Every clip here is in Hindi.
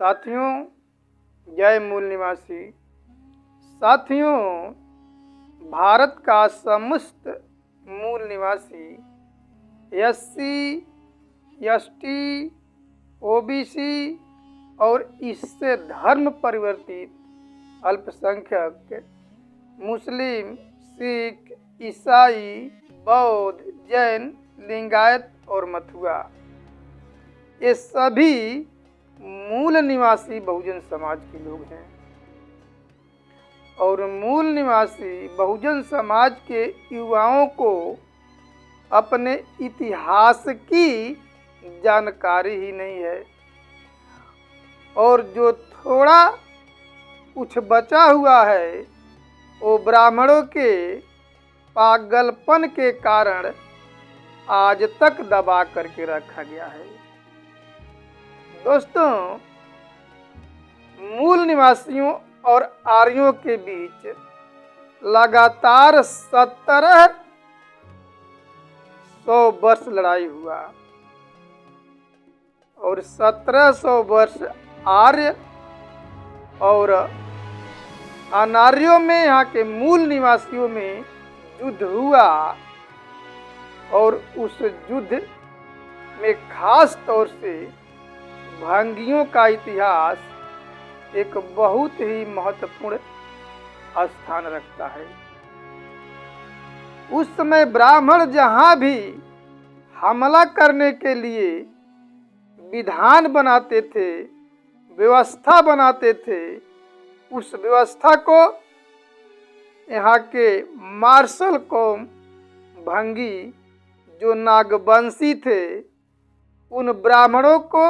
साथियों, जय मूल निवासी। साथियों, भारत का समस्त मूल निवासी एससी, एसटी, ओबीसी और इससे धर्म परिवर्तित अल्पसंख्यक मुस्लिम, सिख, ईसाई, बौद्ध, जैन, लिंगायत और मथुआ, ये सभी मूल निवासी बहुजन समाज के लोग हैं। और मूल निवासी बहुजन समाज के युवाओं को अपने इतिहास की जानकारी ही नहीं है, और जो थोड़ा कुछ बचा हुआ है वो ब्राह्मणों के पागलपन के कारण आज तक दबा करके रखा गया है। दोस्तों, मूल निवासियों और आर्यों के बीच लगातार 1700 वर्ष लड़ाई हुआ, और 1700 वर्ष आर्य और अनार्यों में, यहाँ के मूल निवासियों में युद्ध हुआ। और उस युद्ध में खास तौर से भंगियों का इतिहास एक बहुत ही महत्वपूर्ण स्थान रखता है। उस समय ब्राह्मण जहाँ भी हमला करने के लिए विधान बनाते थे, व्यवस्था बनाते थे, उस व्यवस्था को यहाँ के मार्शल कौम भंगी जो नागवंशी थे, उन ब्राह्मणों को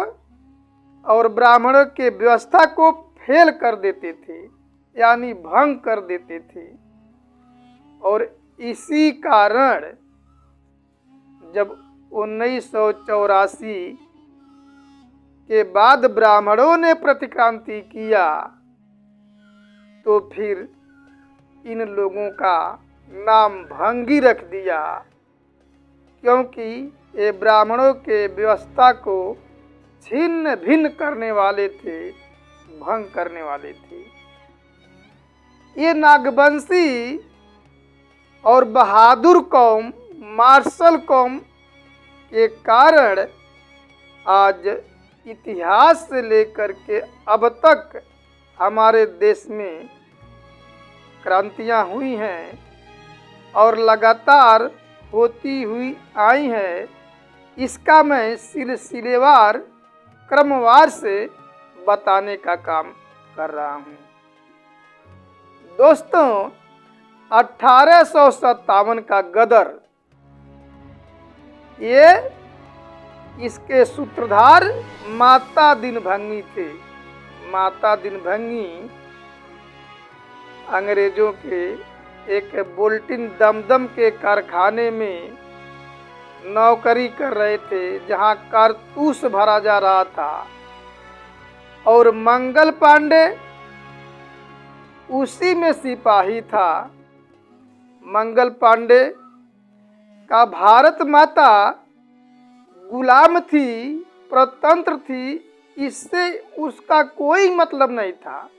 और ब्राह्मणों के व्यवस्था को फेल कर देते थे, यानी भंग कर देते थे। और इसी कारण जब 1984 के बाद ब्राह्मणों ने प्रतिक्रांति किया, तो फिर इन लोगों का नाम भंगी रख दिया, क्योंकि ये ब्राह्मणों के व्यवस्था को छिन्न भिन्न करने वाले थे, भंग करने वाले थे। ये नागवंशी और बहादुर कौम, मार्शल कौम के कारण आज इतिहास से लेकर के अब तक हमारे देश में क्रांतियां हुई हैं और लगातार होती हुई आई हैं। इसका मैं सिलसिलेवार क्रमवार से बताने का काम कर रहा हूँ। दोस्तों, 1857 का गदर, ये इसके सूत्रधार माता दिनभंगी थे। माता दिनभंगी अंग्रेजों के एक बुलेटिन दमदम के कारखाने में नौकरी कर रहे थे, जहां कारतूस भरा जा रहा था, और मंगल पांडे उसी में सिपाही था। मंगल पांडे का भारत माता गुलाम थी, प्रतंत्र थी, इससे उसका कोई मतलब नहीं था।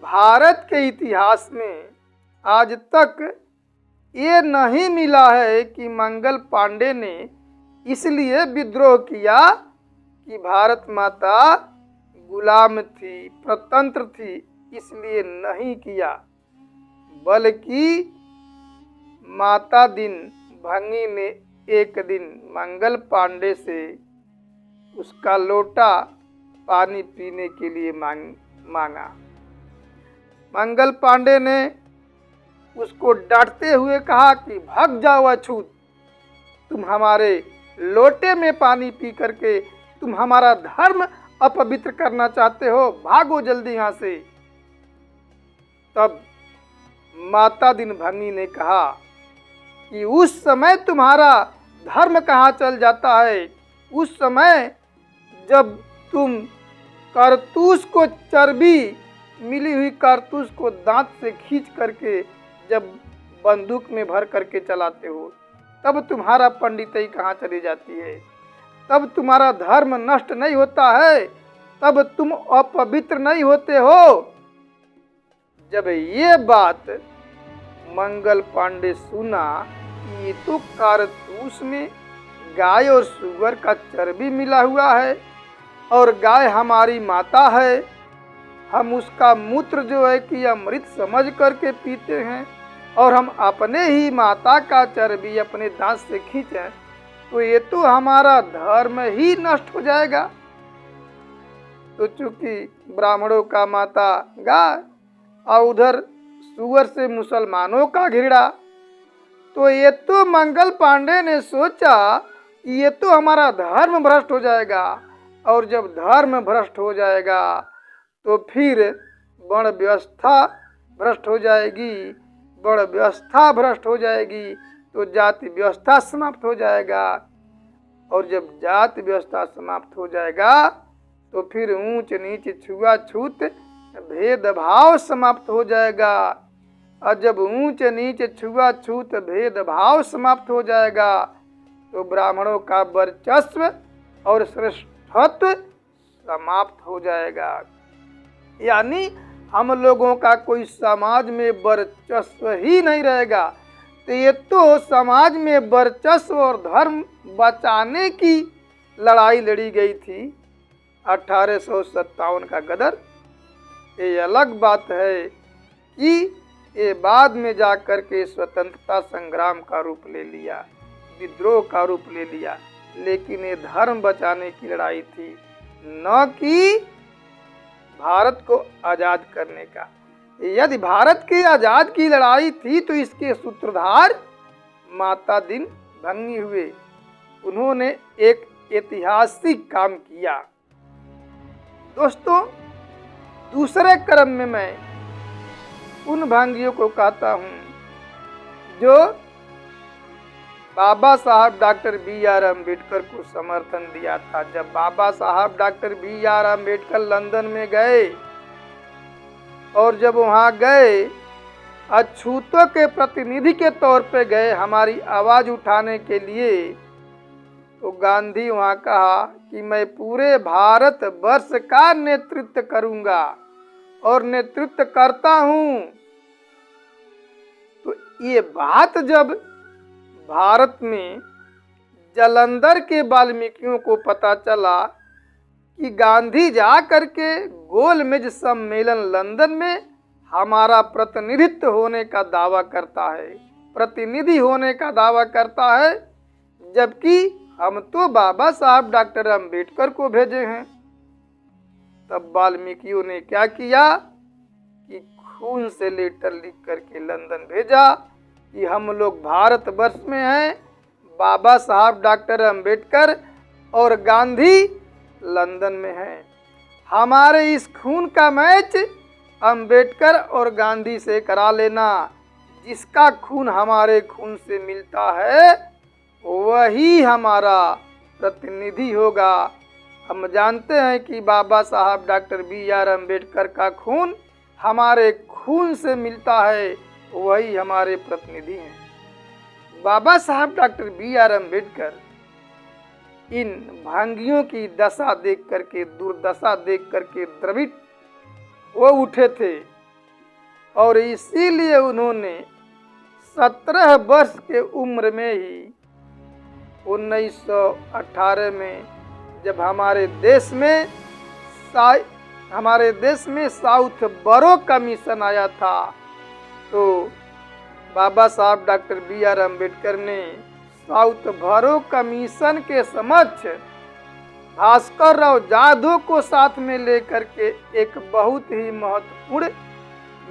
भारत के इतिहास में आज तक ये नहीं मिला है कि मंगल पांडे ने इसलिए विद्रोह किया कि भारत माता गुलाम थी, प्रतंत्र थी, इसलिए नहीं किया, बल्कि माता दिनभंगी ने एक दिन मंगल पांडे से उसका लोटा पानी पीने के लिए मांगा। मंगल पांडे ने उसको डांटते हुए कहा कि भाग जाओ अछूत, तुम हमारे लोटे में पानी पी करके तुम हमारा धर्म अपवित्र करना चाहते हो, भागो जल्दी यहाँ से। तब माता दिनभंगी ने कहा कि उस समय तुम्हारा धर्म कहाँ चल जाता है, उस समय जब तुम कारतूस को, चर्बी मिली हुई कारतूस को दांत से खींच करके जब बंदूक में भर करके चलाते हो, तब तुम्हारा पंडिताई कहाँ चली जाती है, तब तुम्हारा धर्म नष्ट नहीं होता है। तब तुम अपवित्र नहीं होते हो। जब ये बात मंगल पांडे सुना कि ये तो कारतूस में गाय और सुअर का चर्बी मिला हुआ है और गाय हमारी माता है, हम उसका मूत्र जो है कि अमृत समझ करके पीते हैं और हम अपने ही माता का चर्बी अपने दांत से खींचें तो ये तो हमारा धर्म ही नष्ट हो जाएगा। तो चूंकि ब्राह्मणों का माता गाय और उधर सुअर से मुसलमानों का घृणा, तो ये तो मंगल पांडे ने सोचा कि ये तो हमारा धर्म भ्रष्ट हो जाएगा, और जब धर्म भ्रष्ट हो जाएगा तो फिर वर्ण व्यवस्था भ्रष्ट हो जाएगी, वर्ण व्यवस्था भ्रष्ट हो जाएगी तो जाति व्यवस्था समाप्त हो जाएगा, और जब जाति व्यवस्था समाप्त हो जाएगा तो फिर ऊंच नीच छुआछूत भेदभाव समाप्त हो जाएगा, और जब ऊंच नीच छुआछूत भेदभाव समाप्त हो जाएगा तो ब्राह्मणों का वर्चस्व और श्रेष्ठत्व समाप्त हो जाएगा। यानी हम लोगों का कोई समाज में वर्चस्व ही नहीं रहेगा। तो ये तो समाज में वर्चस्व और धर्म बचाने की लड़ाई लड़ी गई थी 1857 का गदर। ये अलग बात है कि ये बाद में जाकर के स्वतंत्रता संग्राम का रूप ले लिया, विद्रोह का रूप ले लिया, लेकिन ये धर्म बचाने की लड़ाई थी, न कि भारत को आजाद करने का। यदि भारत की आजाद की लड़ाई थी तो इसके सूत्रधार माता दिन भंगी हुए, उन्होंने एक ऐतिहासिक काम किया। दोस्तों, दूसरे क्रम में मैं उन भांगियों को कहता हूं जो बाबा साहब डॉक्टर बी.आर. अम्बेडकर को समर्थन दिया था। जब बाबा साहब डॉक्टर बी.आर. अम्बेडकर लंदन में गए और जब वहां गए अछूतों के प्रतिनिधि के तौर पे गए हमारी आवाज उठाने के लिए, तो गांधी वहां कहा कि मैं पूरे भारत वर्ष का नेतृत्व करूंगा और नेतृत्व करता हूं। तो ये बात जब भारत में जालंधर के वाल्मीकियों को पता चला कि गांधी जा करके गोलमेज सम्मेलन लंदन में हमारा प्रतिनिधित्व होने का दावा करता है, प्रतिनिधि होने का दावा करता है, जबकि हम तो बाबा साहब डॉक्टर अम्बेडकर को भेजे हैं। तब वाल्मीकियों ने क्या किया कि खून से लेटर लिख करके लंदन भेजा कि हम लोग भारतवर्ष में हैं, बाबा साहब डॉक्टर अम्बेडकर और गांधी लंदन में हैं। हमारे इस खून का मैच अम्बेडकर और गांधी से करा लेना। जिसका खून हमारे खून से मिलता है वही हमारा प्रतिनिधि होगा। हम जानते हैं कि बाबा साहब डॉक्टर बी.आर. अम्बेडकर का खून हमारे खून से मिलता है, वही हमारे प्रतिनिधि हैं। बाबा साहब डॉक्टर बी.आर. अम्बेडकर इन भांगियों की दशा देख करके, दुर्दशा देख करके द्रवित वो उठे थे, और इसीलिए उन्होंने 17 वर्ष के उम्र में ही 1918 में जब हमारे देश में साउथ बरो कमीशन आया था, तो बाबा साहब डॉक्टर बी.आर. अम्बेडकर ने साउथ बरो कमीशन के समक्ष भास्कर राव जाधव को साथ में लेकर के एक बहुत ही महत्वपूर्ण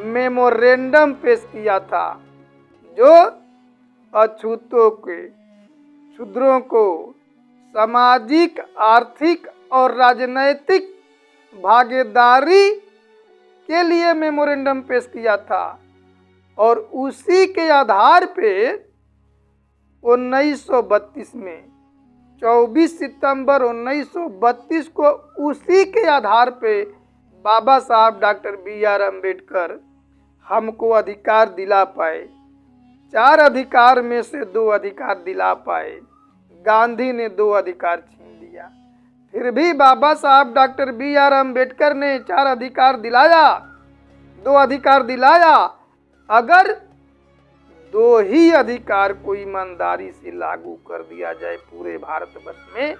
मेमोरेंडम पेश किया था, जो अछूतों के, शूद्रों को सामाजिक, आर्थिक और राजनैतिक भागीदारी के लिए मेमोरेंडम पेश किया था। और उसी के आधार पे 1932 में 24 सितंबर 1932 को उसी के आधार पे बाबा साहब डॉक्टर बी.आर. अम्बेडकर हमको अधिकार दिला पाए। 4 अधिकार में से 2 अधिकार दिला पाए, गांधी ने 2 अधिकार छीन लिया। फिर भी बाबा साहब डॉक्टर BR अम्बेडकर ने 4 अधिकार दिलाया, 2 अधिकार दिलाया। अगर 2 ही अधिकार को ईमानदारी से लागू कर दिया जाए पूरे भारतवर्ष में,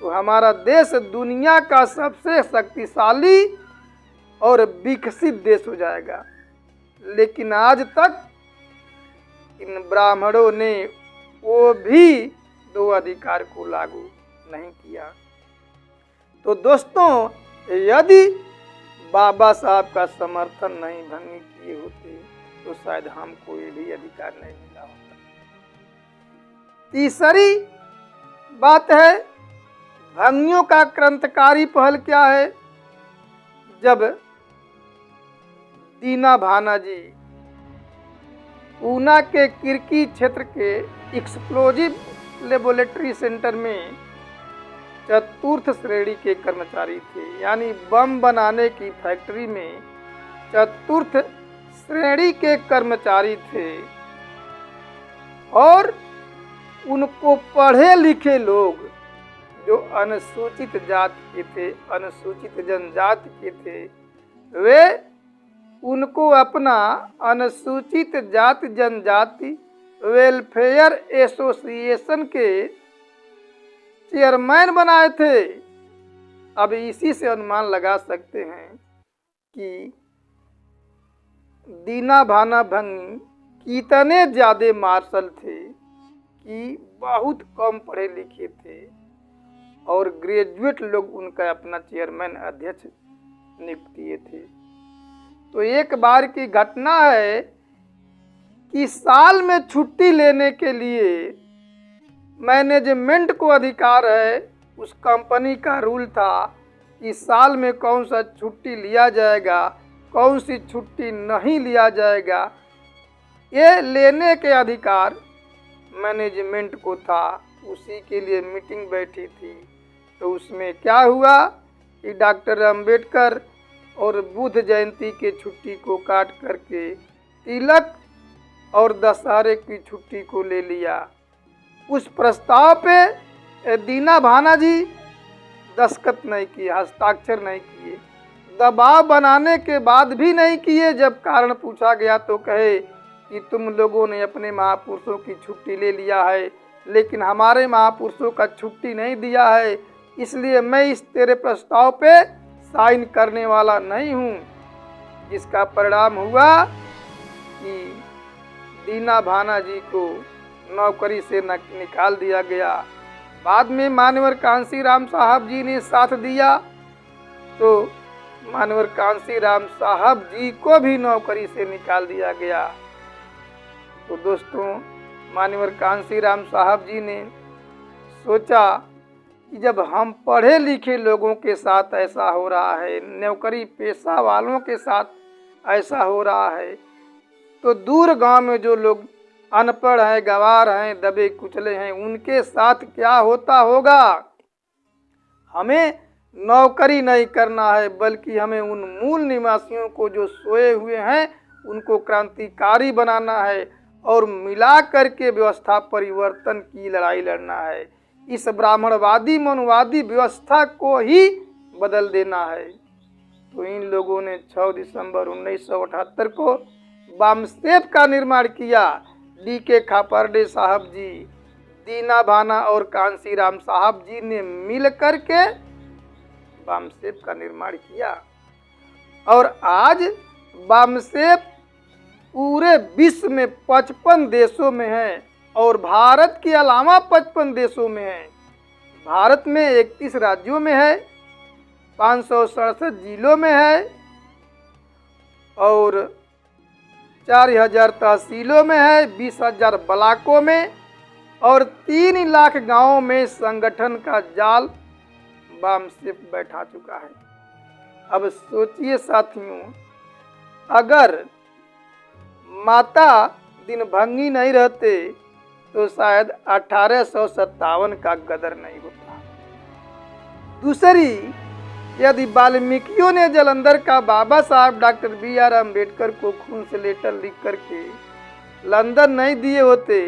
तो हमारा देश दुनिया का सबसे शक्तिशाली और विकसित देश हो जाएगा। लेकिन आज तक इन ब्राह्मणों ने वो भी 2 अधिकार को लागू नहीं किया। तो दोस्तों, यदि बाबा साहब का समर्थन नहीं भंगी किए होते तो शायद हमको ये भी अधिकार नहीं मिला होता। तीसरी बात है, भंगियों का क्रांतिकारी पहल क्या है। जब दीना भाना जी ऊना के किरकी क्षेत्र के एक्सप्लोजिव लेबोरेटरी सेंटर में चतुर्थ श्रेणी के कर्मचारी थे, यानी बम बनाने की फैक्ट्री में चतुर्थ श्रेणी के कर्मचारी थे, और उनको पढ़े लिखे लोग जो अनुसूचित जाति के थे, अनुसूचित जनजाति के थे, वे उनको अपना अनुसूचित जाति जनजाति वेलफेयर एसोसिएशन के चेयरमैन बनाए थे। अब इसी से अनुमान लगा सकते हैं कि दीना भाना भंगी कितने ज्यादा मार्शल थे कि बहुत कम पढ़े लिखे थे और ग्रेजुएट लोग उनका अपना चेयरमैन अध्यक्ष नियुक्त किए थे। तो एक बार की घटना है कि साल में छुट्टी लेने के लिए मैनेजमेंट को अधिकार है। उस कंपनी का रूल था कि साल में कौन सा छुट्टी लिया जाएगा, कौन सी छुट्टी नहीं लिया जाएगा, ये लेने के अधिकार मैनेजमेंट को था। उसी के लिए मीटिंग बैठी थी। तो उसमें क्या हुआ कि डॉक्टर अंबेडकर और बुद्ध जयंती के छुट्टी को काट करके तिलक और दशहरे की छुट्टी को ले लिया। उस प्रस्ताव पे दीना भाना जी दस्तखत नहीं किए, हस्ताक्षर नहीं किए, दबाव बनाने के बाद भी नहीं किए। जब कारण पूछा गया तो कहे कि तुम लोगों ने अपने महापुरुषों की छुट्टी ले लिया है, लेकिन हमारे महापुरुषों का छुट्टी नहीं दिया है, इसलिए मैं इस तेरे प्रस्ताव पे साइन करने वाला नहीं हूँ। जिसका परिणाम हुआ कि दीना भाना जी को नौकरी से निकाल दिया गया। बाद में मानवर कांशीराम साहब जी ने साथ दिया, तो मानवर कांशीराम साहब जी को भी नौकरी से निकाल दिया गया। तो दोस्तों, मानवर कांशीराम साहब जी ने सोचा कि जब हम पढ़े लिखे लोगों के साथ ऐसा हो रहा है, नौकरी पेशा वालों के साथ ऐसा हो रहा है, तो दूर गांव में जो लोग अनपढ़ हैं, गंवार हैं, दबे कुचले हैं, उनके साथ क्या होता होगा। हमें नौकरी नहीं करना है, बल्कि हमें उन मूल निवासियों को जो सोए हुए हैं उनको क्रांतिकारी बनाना है और मिला करके व्यवस्था परिवर्तन की लड़ाई लड़ना है। इस ब्राह्मणवादी मनवादी व्यवस्था को ही बदल देना है। तो इन लोगों ने 6 दिसंबर 1978 को बामसेफ का निर्माण किया। DK खापर्डे साहब जी, दीना भाना और कांशीराम साहब जी ने मिल करके बामसेफ का निर्माण किया। और आज बामसेफ पूरे विश्व में 55 देशों में है और भारत के अलावा 55 देशों में है। भारत में 31 राज्यों में है, 567 जिलों में है और 4000 तहसीलों में है, 20,000 ब्लॉकों में और 3 लाख गांवों में संगठन का जाल बामसेफ बैठा चुका है। अब सोचिए साथियों, अगर माता दिन भंगी नहीं रहते तो शायद 1857 का गदर नहीं होता। दूसरी, यदि वाल्मीकियों ने जालंधर का बाबा साहब डॉक्टर BR अम्बेडकर को खून से लेटर लिख करके लंदन नहीं दिए होते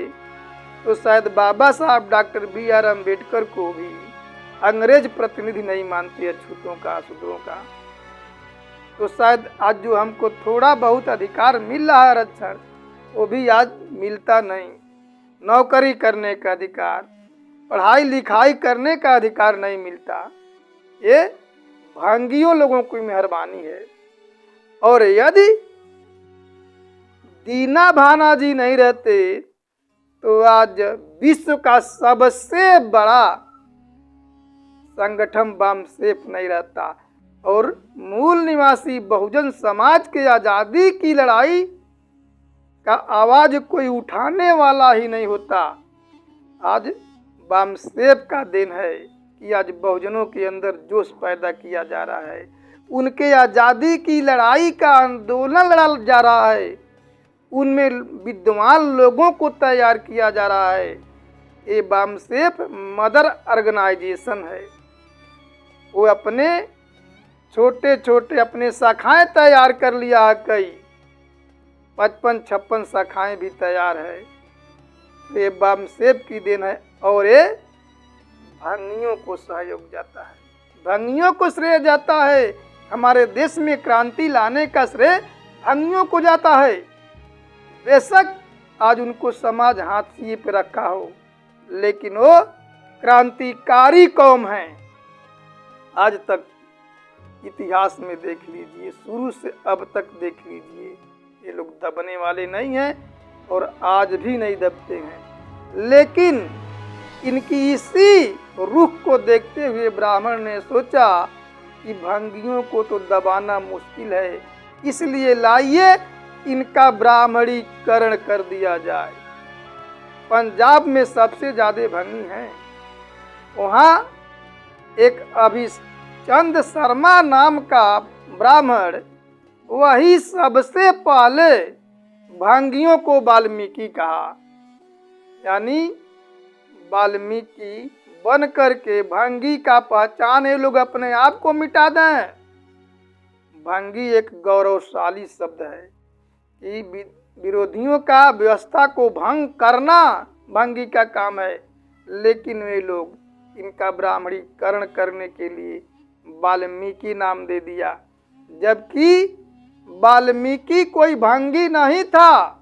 तो शायद बाबा साहब डॉक्टर BR अम्बेडकर को भी अंग्रेज प्रतिनिधि नहीं मानती अछूतों का, अशुद्धों का। तो शायद आज जो हमको थोड़ा बहुत अधिकार मिल रहा है आरक्षण, वो भी आज मिलता नहीं। नौकरी करने का अधिकार, पढ़ाई लिखाई करने का अधिकार नहीं मिलता। ये भंगियों लोगों की मेहरबानी है। और यदि दीना भाना जी नहीं रहते तो आज विश्व का सबसे बड़ा संगठन बामसेफ नहीं रहता और मूल निवासी बहुजन समाज के आज़ादी की लड़ाई का आवाज कोई उठाने वाला ही नहीं होता। आज बामसेफ का दिन है कि आज बहुजनों के अंदर जोश पैदा किया जा रहा है, उनके आज़ादी की लड़ाई का आंदोलन लड़ा जा रहा है, उनमें विद्वान लोगों को तैयार किया जा रहा है। ये बामसेफ मदर ऑर्गेनाइजेशन है। वो अपने छोटे छोटे अपने शाखाएं तैयार कर लिया है, कई 55-56 शाखाएं भी तैयार है। ये बामसेफ की देन है और ये भंगियों को सहयोग जाता है, भंगियों को श्रेय जाता है। हमारे देश में क्रांति लाने का श्रेय भंगियों को जाता है। बेशक आज उनको समाज हाशिए पे रखा हो, लेकिन वो क्रांतिकारी कौम है। आज तक इतिहास में देख लीजिए, शुरू से अब तक देख लीजिए, ये लोग दबने वाले नहीं हैं और आज भी नहीं दबते हैं। लेकिन इनकी इसी रुख को देखते हुए ब्राह्मण ने सोचा कि भंगियों को तो दबाना मुश्किल है, इसलिए लाइए इनका ब्राह्मणीकरण कर दिया जाए। पंजाब में सबसे ज्यादा भंगी हैं। वहाँ एक अभिचंद शर्मा नाम का ब्राह्मण, वही सबसे पहले भंगियों को वाल्मीकि कहा। यानी वाल्मीकि बन करके भंगी का पहचान ये लोग अपने आप को मिटा दें। भंगी एक गौरवशाली शब्द है कि विरोधियों का व्यवस्था को भंग करना भंगी का काम है, लेकिन वे लोग इनका ब्राह्मणीकरण करने के लिए वाल्मीकि नाम दे दिया, जबकि वाल्मीकि कोई भंगी नहीं था।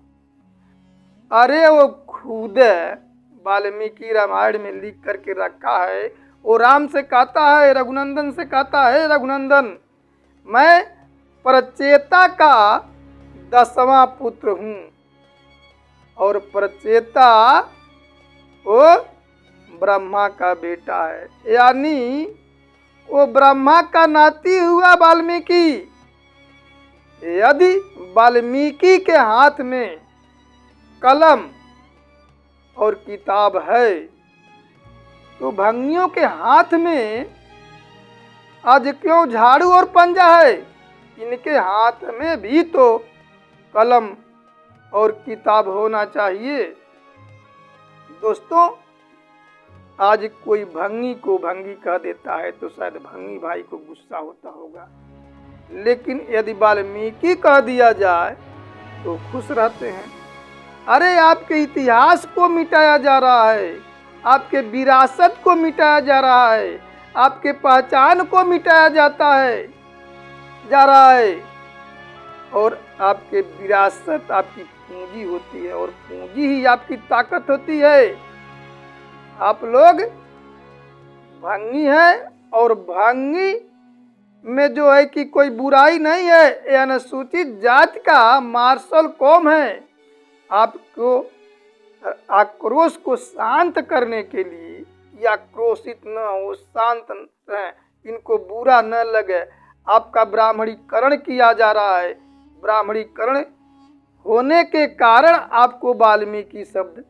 अरे वो खुद वाल्मीकि रामायण में लिख करके रखा है। वो राम से कहता है, रघुनंदन से कहता है, रघुनंदन मैं प्रचेता का 10वां पुत्र हूँ। और प्रचेता वो ब्रह्मा का बेटा है, यानी वो ब्रह्मा का नाती हुआ वाल्मीकि। यदि वाल्मीकि के हाथ में कलम और किताब है तो भंगियों के हाथ में आज क्यों झाड़ू और पंजा है? इनके हाथ में भी तो कलम और किताब होना चाहिए। दोस्तों, आज कोई भंगी को भंगी कह देता है तो शायद भंगी भाई को गुस्सा होता होगा, लेकिन यदि वाल्मीकि कह दिया जाए तो खुश रहते हैं। अरे आपके इतिहास को मिटाया जा रहा है, आपके विरासत को मिटाया जा रहा है, आपके पहचान को मिटाया जा रहा है। और आपके विरासत आपकी पूंजी होती है और पूंजी ही आपकी ताकत होती है। आप लोग भंगी हैं और भंगी में जो है कि कोई बुराई नहीं है, ये अनुसूचित जाति का मार्शल कौम है। आपको आक्रोश को शांत करने के लिए, या आक्रोशित न हो, शांत रहें, इनको बुरा न लगे, आपका ब्राह्मणीकरण किया जा रहा है। ब्राह्मणीकरण होने के कारण आपको वाल्मीकि शब्द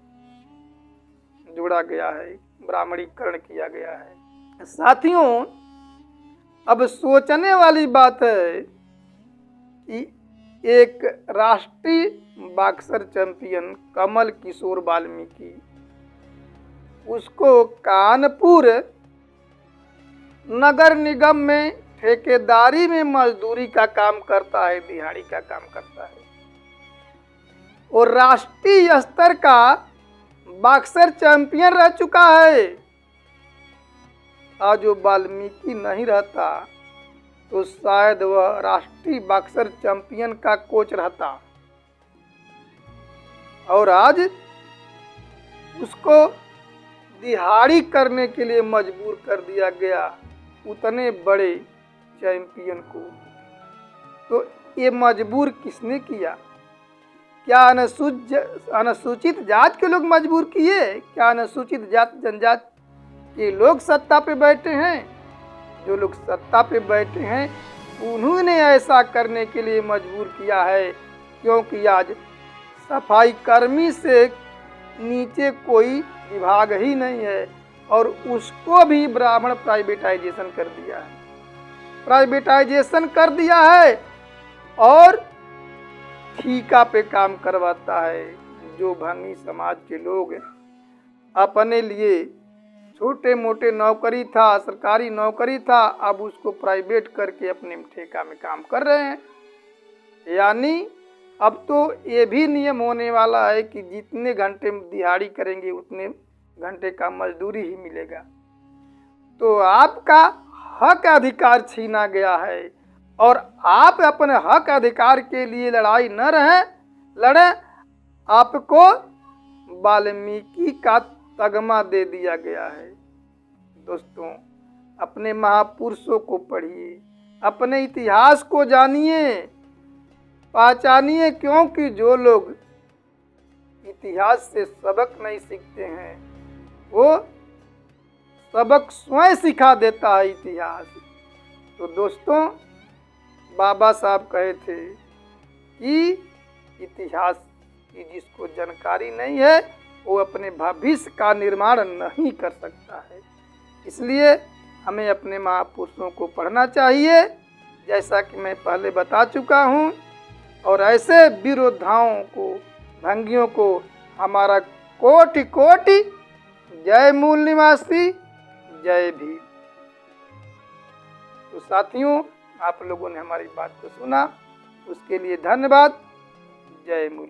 जोड़ा गया है, ब्राह्मणीकरण किया गया है। साथियों, अब सोचने वाली बात है कि एक राष्ट्रीय बॉक्सर चैंपियन कमल किशोर वाल्मीकि, उसको कानपुर नगर निगम में ठेकेदारी में मजदूरी का काम करता है, दिहाड़ी का काम करता है, और राष्ट्रीय स्तर का बॉक्सर चैंपियन रह चुका है। आज वो वाल्मीकि नहीं रहता तो शायद वह राष्ट्रीय बॉक्सर चैंपियन का कोच रहता, और आज उसको दिहाड़ी करने के लिए मजबूर कर दिया गया उतने बड़े चैंपियन को। तो ये मजबूर किसने किया? क्या अनुसूचित जात के लोग मजबूर किए? क्या अनुसूचित जात जनजात के लोग सत्ता पे बैठे हैं? जो लोग सत्ता पे बैठे हैं उन्होंने ऐसा करने के लिए मजबूर किया है, क्योंकि आज सफाई कर्मी से नीचे कोई विभाग ही नहीं है, और उसको भी ब्राह्मण प्राइवेटाइजेशन कर दिया है, प्राइवेटाइजेशन कर दिया है और ठीका पे काम करवाता है। जो भंगी समाज के लोग अपने लिए छोटे मोटे नौकरी था, सरकारी नौकरी था, अब उसको प्राइवेट करके अपने ठेका में काम कर रहे हैं। यानी अब तो ये भी नियम होने वाला है कि जितने घंटे दिहाड़ी करेंगे उतने घंटे का मजदूरी ही मिलेगा। तो आपका हक अधिकार छीना गया है, और आप अपने हक अधिकार के लिए लड़ाई न लड़े, आपको वाल्मीकि का तगमा दे दिया गया है। दोस्तों, अपने महापुरुषों को पढ़िए, अपने इतिहास को जानिए, पहचानिए, क्योंकि जो लोग इतिहास से सबक नहीं सीखते हैं वो सबक स्वयं सिखा देता है इतिहास। तो दोस्तों, बाबा साहब कहे थे कि इतिहास की जिसको जानकारी नहीं है वो अपने भविष्य का निर्माण नहीं कर सकता है। इसलिए हमें अपने महापुरुषों को पढ़ना चाहिए, जैसा कि मैं पहले बता चुका हूँ, और ऐसे वीर योद्धाओं को, भंगियों को हमारा कोटि कोटि जय मूल निवासी, जय भीम। तो साथियों, आप लोगों ने हमारी बात को सुना, उसके लिए धन्यवाद। जय मूल।